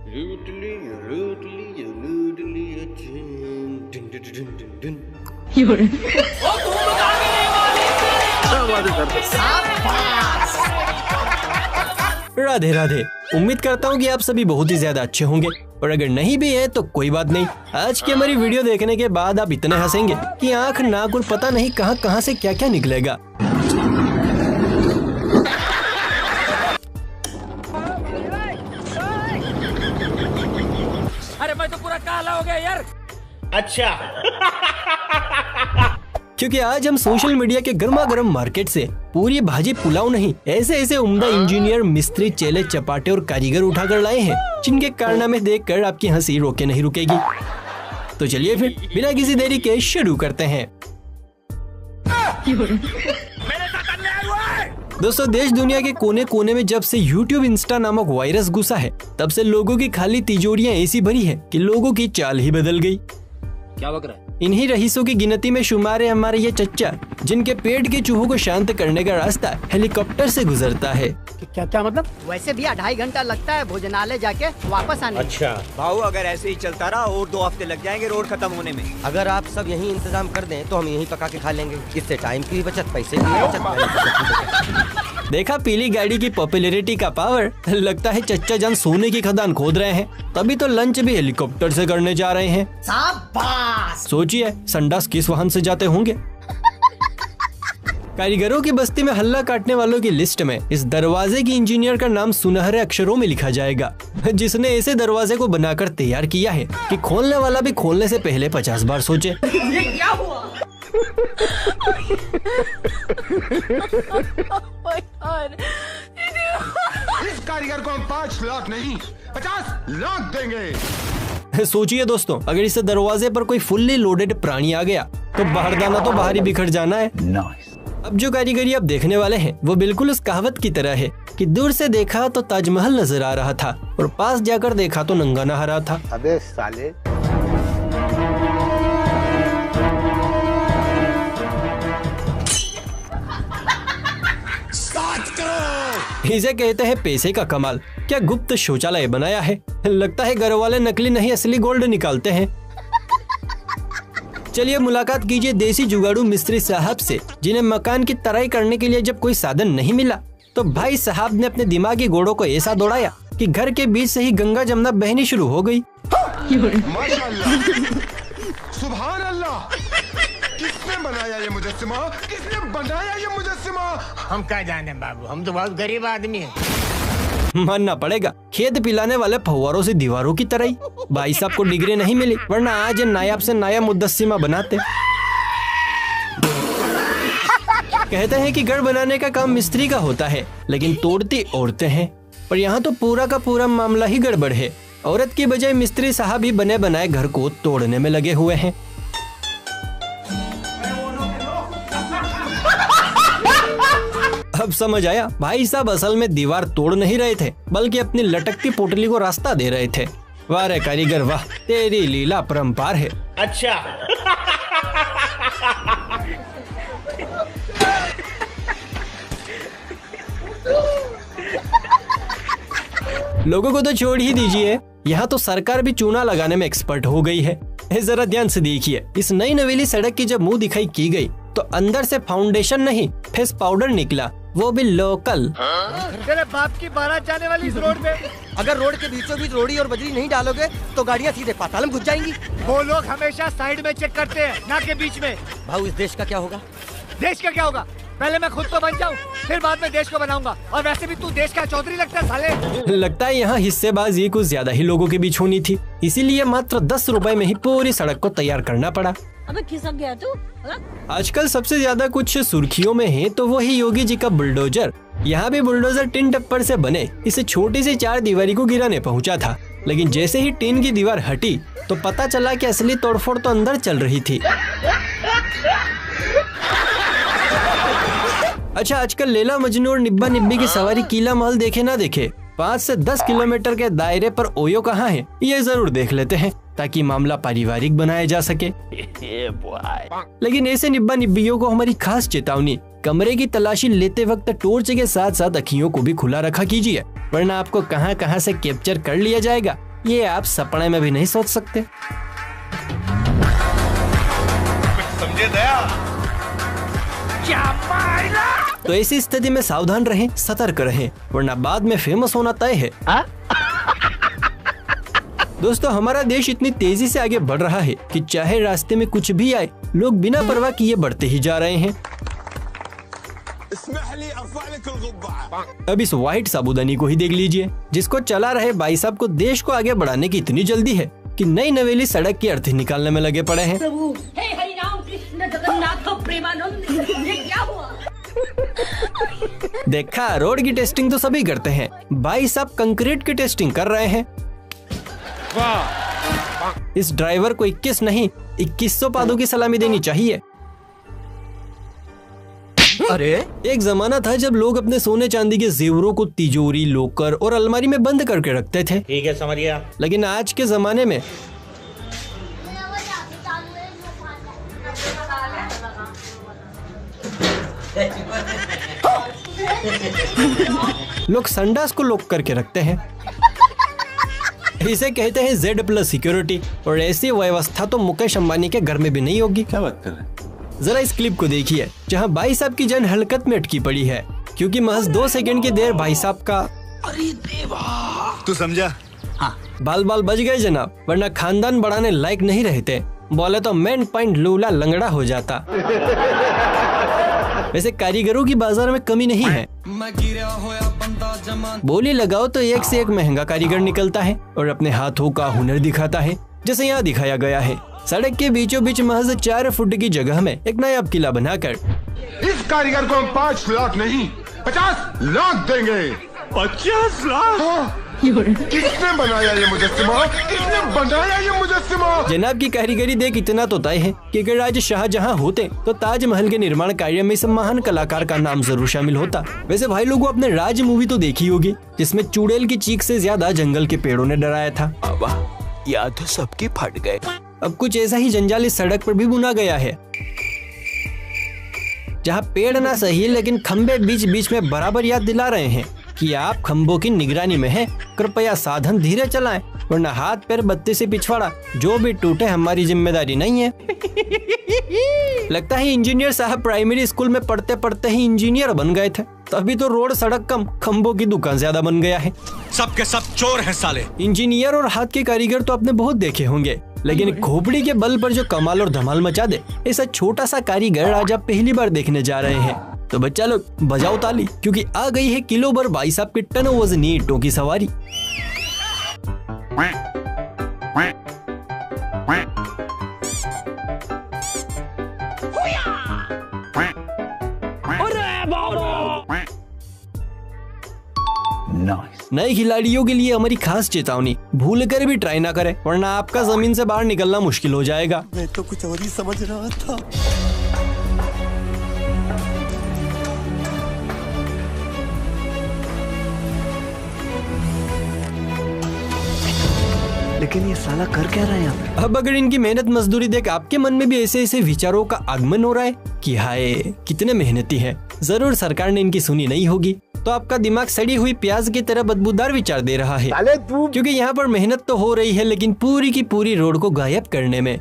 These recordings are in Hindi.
लूट लिया, लूट लिया, लूट लिया, डिन, डिन, डिन, डिन, डिन। राधे राधे। उम्मीद करता हूँ कि आप सभी बहुत ही ज्यादा अच्छे होंगे, और अगर नहीं भी है तो कोई बात नहीं। आज की हमारी वीडियो देखने के बाद आप इतने हंसेंगे कि आंख नाक और पता नहीं कहां कहां से क्या क्या निकलेगा। अरे मैं तो पूरा काला हो गया यार। अच्छा। क्योंकि आज हम सोशल मीडिया के गर्मा गर्म मार्केट से पूरी भाजी पुलाव नहीं, ऐसे ऐसे उम्दा इंजीनियर, मिस्त्री, चेले, चपाटे और कारीगर उठाकर लाए हैं जिनके कारनामे देखकर आपकी हंसी रोके नहीं रुकेगी। तो चलिए फिर बिना किसी देरी के शुरू करते हैं। दोस्तों, देश दुनिया के कोने कोने में जब से YouTube इंस्टा नामक वायरस घुसा है, तब से लोगों की खाली तिजोरियां ऐसी भरी है कि लोगों की चाल ही बदल गई। क्या बक रहा है? इन्हीं रईसों की गिनती में शुमार है हमारे ये चच्चा, जिनके पेट के चूहों को शांत करने का रास्ता हेलीकॉप्टर से गुजरता है। क्या मतलब? वैसे भी 2.5 घंटा लगता है भोजनालय जाके वापस आने। अच्छा भाऊ, अगर ऐसे ही चलता रहा और 2 हफ्ते लग जाएंगे रोड खत्म होने में। अगर आप सब यही इंतजाम कर दें तो हम यहीं पका के खा लेंगे। इससे टाइम की भी बचत, पैसे की भी बचत। देखा पीली गाड़ी की पॉपुलैरिटी का पावर। लगता है चच्चा जान सोने की खदान खोद रहे हैं, तभी तो लंच भी हेलीकॉप्टर से करने जा रहे हैं। शाबाश। सोचिए संडास किस वाहन से जाते होंगे। कारीगरों की बस्ती में हल्ला काटने वालों की लिस्ट में इस दरवाजे की इंजीनियर का नाम सुनहरे अक्षरों में लिखा जाएगा, जिसने ऐसे दरवाजे को बनाकर तैयार किया है कि खोलने वाला भी खोलने से पहले 50 बार सोचे। ये क्या हुआ? इस कारीगर को हम 5 लाख नहीं 50 लाख देंगे। सोचिए दोस्तों, अगर इस दरवाजे पर कोई फुल्ली लोडेड प्राणी आ गया तो बाहरदाना तो बाहर ही बिखर जाना है। अब जो कारीगरी आप देखने वाले हैं वो बिल्कुल उस कहावत की तरह है कि दूर से देखा तो ताजमहल नजर आ रहा था और पास जाकर देखा तो नंगा नहा रहा था। अबे साले। इसे कहते हैं पैसे का कमाल। क्या गुप्त शौचालय बनाया है। लगता है घर वाले नकली नहीं असली गोल्ड निकालते हैं। चलिए मुलाकात कीजिए देसी जुगाड़ू मिस्त्री साहब से, जिन्हें मकान की तराई करने के लिए जब कोई साधन नहीं मिला तो भाई साहब ने अपने दिमागी घोड़ों को ऐसा दौड़ाया कि घर के बीच से ही गंगा जमुना बहनी शुरू हो गई। माशाअल्लाह, सुभान अल्लाह। किसने बनाया ये मुजस्सिमा? किसने बनाया ये मुजस्सिमा? हम क्या जाने बाबू, हम तो बहुत गरीब आदमी हैं। मानना पड़ेगा, खेत पिलाने वाले फव्वारों से दीवारों की तरह ही। भाई साहब को डिग्री नहीं मिली, वरना आज नायाब से नया मुद्दस्सिमा बनाते। कहते हैं कि घर बनाने का काम मिस्त्री का होता है, लेकिन तोड़ती औरतें हैं। पर यहाँ तो पूरा का पूरा मामला ही गड़बड़ है। औरत की बजाय मिस्त्री साहब ही बने बनाए घर को तोड़ने में लगे हुए हैं। अब समझ आया, भाई साहब असल में दीवार तोड़ नहीं रहे थे, बल्कि अपनी लटकती पोटली को रास्ता दे रहे थे। वाह रे कारीगर वाह, तेरी लीला परंपार है। अच्छा। लोगों को तो छोड़ ही दीजिए, यहाँ तो सरकार भी चूना लगाने में एक्सपर्ट हो गई है। जरा ध्यान से देखिए, इस नई नवेली सड़क की जब मुंह दिखाई की गई तो अंदर से फाउंडेशन नहीं फेस पाउडर निकला, वो भी लोकल। तेरे बाप की बारात जाने वाली इस रोड पे अगर रोड के बीचों बीच रोड़ी और बजरी नहीं डालोगे तो गाड़ियाँ सीधे पाताल में घुस जाएंगी। वो लोग हमेशा साइड में चेक करते हैं, ना के बीच में। भाऊ, इस देश का क्या होगा? देश का क्या होगा? पहले मैं खुद तो बन जाऊं, फिर बाद में देश को बनाऊंगा। और वैसे भी तू देश का चौधरी लगता है साले। लगता है यहाँ हिस्सेबाजी कुछ ज्यादा ही लोगों के बीच होनी थी, इसीलिए मात्र 10 रुपए में ही पूरी सड़क को तैयार करना पड़ा। अबे खिसक गया तू। आजकल सबसे ज्यादा कुछ सुर्खियों में है तो वही योगी जी का बुलडोजर। यहाँ भी बुलडोजर टिन टप्पर से बने इसे छोटी सी 4 दीवारी को गिराने पहुँचा था, लेकिन जैसे ही टिन की दीवार हटी तो पता चला कि असली तोड़फोड़ तो अंदर चल रही थी। अच्छा, आजकल लैला मजनू और निब्बा निब्बी की सवारी किला महल देखे ना देखे, 5 से 10 किलोमीटर के दायरे पर ओयो कहाँ है ये जरूर देख लेते हैं, ताकि मामला पारिवारिक बनाया जा सके। लेकिन ऐसे निब्बा निब्बियों को हमारी खास चेतावनी, कमरे की तलाशी लेते वक्त टॉर्च के साथ साथ अखियों को भी खुला रखा कीजिए, वरना आपको कहां कहां से कैप्चर कर लिया जाएगा ये आप सपने में भी नहीं सोच सकते। समझे दया? तो ऐसी स्थिति में सावधान रहें, सतर्क रहें, वरना बाद में फेमस होना तय है। दोस्तों, हमारा देश इतनी तेजी से आगे बढ़ रहा है कि चाहे रास्ते में कुछ भी आए, लोग बिना परवाह किए बढ़ते ही जा रहे हैं। अब इस व्हाइट साबुदानी को ही देख लीजिए, जिसको चला रहे भाई साहब को देश को आगे बढ़ाने की इतनी जल्दी है कि नई नवेली सड़क की अर्थी निकालने में लगे पड़े हैं। हे हरि राम कृष्ण जगन्नाथ प्रेमानंद, ये क्या हुआ? देखा, रोड की टेस्टिंग तो सभी करते हैं, भाई साहब कंक्रीट की टेस्टिंग कर रहे हैं। इस ड्राइवर को 21 नहीं 2100 पादों की सलामी देनी चाहिए। अरे, एक जमाना था जब लोग अपने सोने चांदी के जेवरों को तिजोरी, लोकर और अलमारी में बंद करके रखते थे। ठीक है, समझ गया। लेकिन आज के जमाने में लोग संडास को लॉक करके रखते हैं। इसे कहते हैं Z+ सिक्योरिटी, और ऐसी व्यवस्था तो मुकेश अंबानी के घर में भी नहीं होगी। क्या बात कर रहे हैं? जरा इस क्लिप को देखिए, जहां भाई साहब की जान हलकत में अटकी पड़ी है, क्योंकि महज 2 सेकंड की देर भाई साहब का तू समझा? बाल बच गए जनाब, वरना खानदान बढ़ाने लायक नहीं रहते। बोले तो मेन पॉइंट लूला लंगड़ा हो जाता। वैसे कारीगरों की बाजार में कमी नहीं है। बोली लगाओ तो एक से एक महंगा कारीगर निकलता है और अपने हाथों का हुनर दिखाता है, जैसे यहाँ दिखाया गया है। सड़क के बीचों बीच महज 4 फुट की जगह में एक नायाब किला बनाकर इस कारीगर को हम 5 लाख नहीं 50 लाख देंगे। 50 लाख? किसने बनाया ये मुजस्सिमा? किसने बनाया ये मुजस्सिमा? जनाब की कारीगरी देख इतना तो तय है कि अगर आज शाहजहां होते तो ताजमहल के निर्माण कार्य में इस महान कलाकार का नाम जरूर शामिल होता। वैसे भाई लोगों, अपने राज मूवी तो देखी होगी, जिसमें चुड़ैल की चीख से ज्यादा जंगल के पेड़ों ने डराया था। याद तो सबके फट गए। अब कुछ ऐसा ही जंजाल इस सड़क पर भी बुना गया है, जहाँ पेड़ ना सही लेकिन खंबे बीच बीच में बराबर याद दिला रहे हैं कि आप खंभों की निगरानी में हैं, कृपया साधन धीरे चलाएं, वरना हाथ पैर बत्ती से पिछवाड़ा जो भी टूटे हमारी जिम्मेदारी नहीं है। लगता है इंजीनियर साहब प्राइमरी स्कूल में पढ़ते पढ़ते ही इंजीनियर बन गए थे, तभी तो रोड सड़क कम खंभों की दुकान ज्यादा बन गया है। सबके सब चोर हैं साले। इंजीनियर और हाथ के कारीगर तो आपने बहुत देखे होंगे, लेकिन खोपड़ी के बल पर जो कमाल और धमाल मचा दे, ऐसा छोटा सा कारीगर आज आप पहली बार देखने जा रहे हैं। तो बच्चा लोग बजाओ ताली, क्योंकि आ गई है किलो भर भाई साहब के टन वजनी ईंटों की सवारी। नए खिलाड़ियों के लिए हमारी खास चेतावनी, भूल कर भी ट्राई ना करें, वरना आपका जमीन से बाहर निकलना मुश्किल हो जाएगा। मैं तो कुछ और ही समझ रहा था। लेकिन ये साला कर क्या रहा है यहाँ पे? अब अगर इनकी मेहनत मजदूरी देख आपके मन में भी ऐसे ऐसे विचारों का आगमन हो रहा है कि हाय कितने मेहनती हैं, जरूर सरकार ने इनकी सुनी नहीं होगी, तो आपका दिमाग सड़ी हुई प्याज की तरह बदबूदार विचार दे रहा है, क्योंकि यहाँ पर मेहनत तो हो रही है लेकिन पूरी की पूरी रोड को गायब करने में।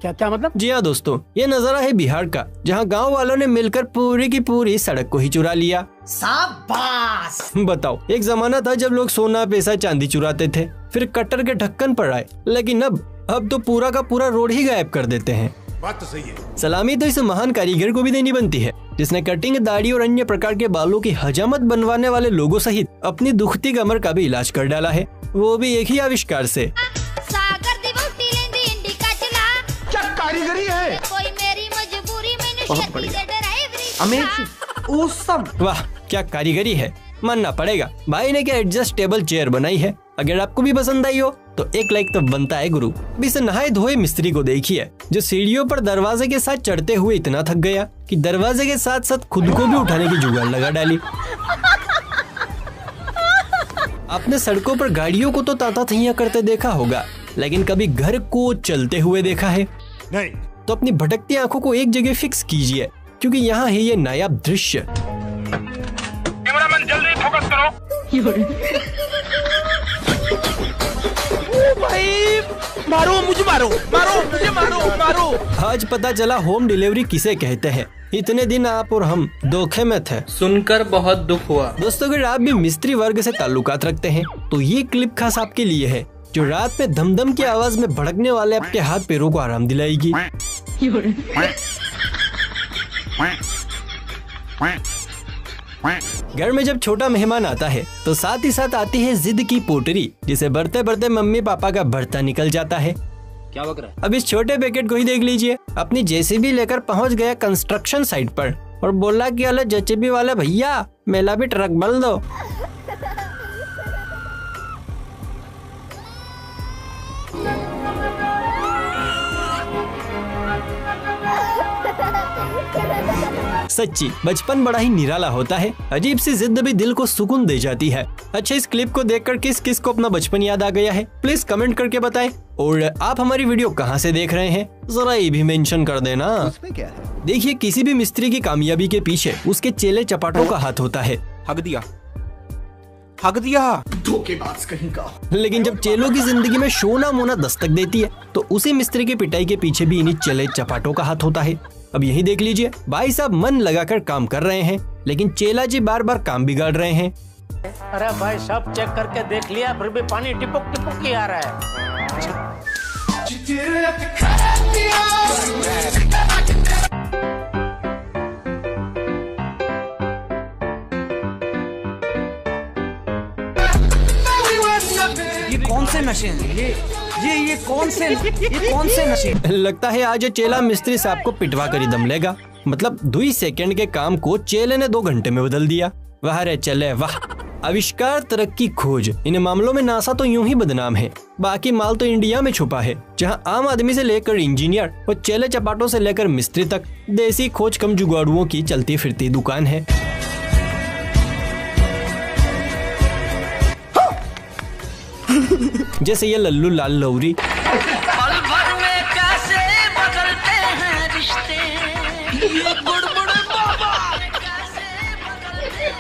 क्या मतलब? जी हाँ दोस्तों, ये नजारा है बिहार का, जहाँ गांव वालों ने मिलकर पूरी की पूरी सड़क को ही चुरा लिया। शाबाश! बताओ, एक जमाना था जब लोग सोना पैसा चांदी चुराते थे, फिर कटर के ढक्कन पर आए, लेकिन अब तो पूरा का पूरा रोड ही गायब कर देते हैं। बात तो सही है। सलामी तो इस महान कारीगर को भी देनी बनती है, जिसने कटिंग, दाढ़ी और अन्य प्रकार के बालों की हजामत बनवाने वाले लोगों सहित अपनी दुखती कमर का भी इलाज कर डाला है, वो भी एक ही आविष्कार से। क्या कारीगरी है? कोई मेरी मजबूरी में बहुत बढ़िया, वाह क्या कारीगरी है, मानना पड़ेगा। भाई ने क्या एडजस्टेबल चेयर बनाई है। अगर आपको भी पसंद आई हो तो एक लाइक तो बनता है गुरु। इस नहाए धोए मिस्त्री को देखिए, जो सीढ़ियों पर दरवाजे के साथ चढ़ते हुए इतना थक गया कि दरवाजे के साथ साथ खुद को भी उठाने की जुगाड़ लगा डाली। आपने सड़कों पर गाड़ियों को तो ताता थैया करते देखा होगा, लेकिन कभी घर को चलते हुए देखा है? नहीं। तो अपनी भटकती आंखों को एक जगह फिक्स कीजिए, क्योंकि यहाँ है ये नायाब दृश्य। कैमरामैन जल्दी फोकस करो। मारो मुझे, मारो मारो मुझे, मारो मारो। आज पता चला होम डिलीवरी किसे कहते हैं। इतने दिन आप और हम धोखे में थे। सुनकर बहुत दुख हुआ। दोस्तों अगर आप भी मिस्त्री वर्ग से ताल्लुकात रखते हैं तो ये क्लिप खास आपके लिए है, जो रात में धमधम की आवाज में भड़कने वाले आपके हाथ पैरों को आराम दिलाएगी। घर में जब छोटा मेहमान आता है तो साथ ही साथ आती है जिद की पोटरी, जिसे बढ़ते बढ़ते मम्मी पापा का भरता निकल जाता है। क्या बक रहा है? अब इस छोटे पैकेट को ही देख लीजिए। अपनी जेसीबी लेकर पहुंच गया कंस्ट्रक्शन साइट पर और बोला कि अरे जेसीबी वाले भैया मेला भी ट्रक बल दो। सच्ची बचपन बड़ा ही निराला होता है। अजीब सी जिद भी दिल को सुकून दे जाती है। अच्छा, इस क्लिप को देखकर किस किस को अपना बचपन याद आ गया है, प्लीज कमेंट करके बताएं। और आप हमारी वीडियो कहां से देख रहे हैं जरा ये भी मेंशन कर देना। उसमें क्या है? देखिए, किसी भी मिस्त्री की कामयाबी के पीछे उसके चेले चपाटों का हाथ होता है। हक दिया, हक दिया। धोखेबाज कहीं का। लेकिन जब चेलों की जिंदगी में शोना मोना दस्तक देती है तो उसी मिस्त्री की पिटाई के पीछे भी इन्हीं चेले चपाटों का हाथ होता है। अब यही देख लीजिए, भाई साहब मन लगाकर काम कर रहे हैं लेकिन चेला जी बार बार काम बिगाड़ रहे हैं। अरे भाई सब चेक करके देख लिया, फिर भी पानी टिपक टिपक ही आ रहा है। ये कौन से नशे हैं? ये कौन से नशे? लगता है आज चेला मिस्त्री साहब को पिटवा कर ही दम लेगा। मतलब 2 सेकंड के काम को चेले ने 2 घंटे में बदल दिया। वाह रे चले वाह। आविष्कार, तरक्की, खोज, इन मामलों में नासा तो यूं ही बदनाम है। बाकी माल तो इंडिया में छुपा है, जहां आम आदमी से लेकर इंजीनियर और चेले चपाटों से लेकर मिस्त्री तक देसी खोज कम जुगाड़ुओं की चलती फिरती दुकान है। जैसे ये लल्लू लाल लौरी, पल भर में कैसे बदलते हैं रिश्ते, ये बुड़बुड़ बाबा कैसे बदलते हैं।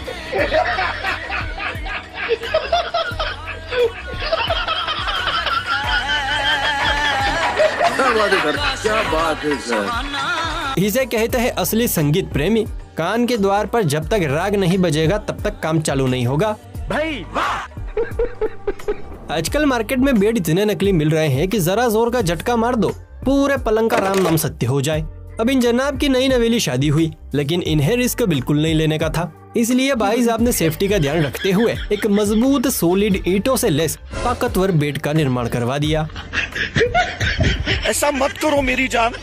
क्या बात है सर। इसे कहते हैं असली संगीत प्रेमी। कान के द्वार पर जब तक राग नहीं बजेगा तब तक काम चालू नहीं होगा। भाई वाह। आजकल मार्केट में बेड इतने नकली मिल रहे हैं कि जरा जोर का झटका मार दो पूरे पलंग का राम नाम सत्य हो जाए। अब इन जनाब की नई नवेली शादी हुई लेकिन इन्हें रिस्क बिल्कुल नहीं लेने का था, इसलिए भाई साहब ने सेफ्टी का ध्यान रखते हुए एक मजबूत सोलिड ईंटों से लैस ताकतवर बेड का निर्माण करवा दिया। ऐसा मत करो मेरी जान,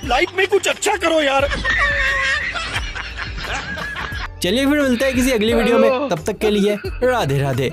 लाइफ में कुछ अच्छा करो यार। चलिए फिर मिलते हैं किसी अगली वीडियो में, तब तक के लिए राधे राधे।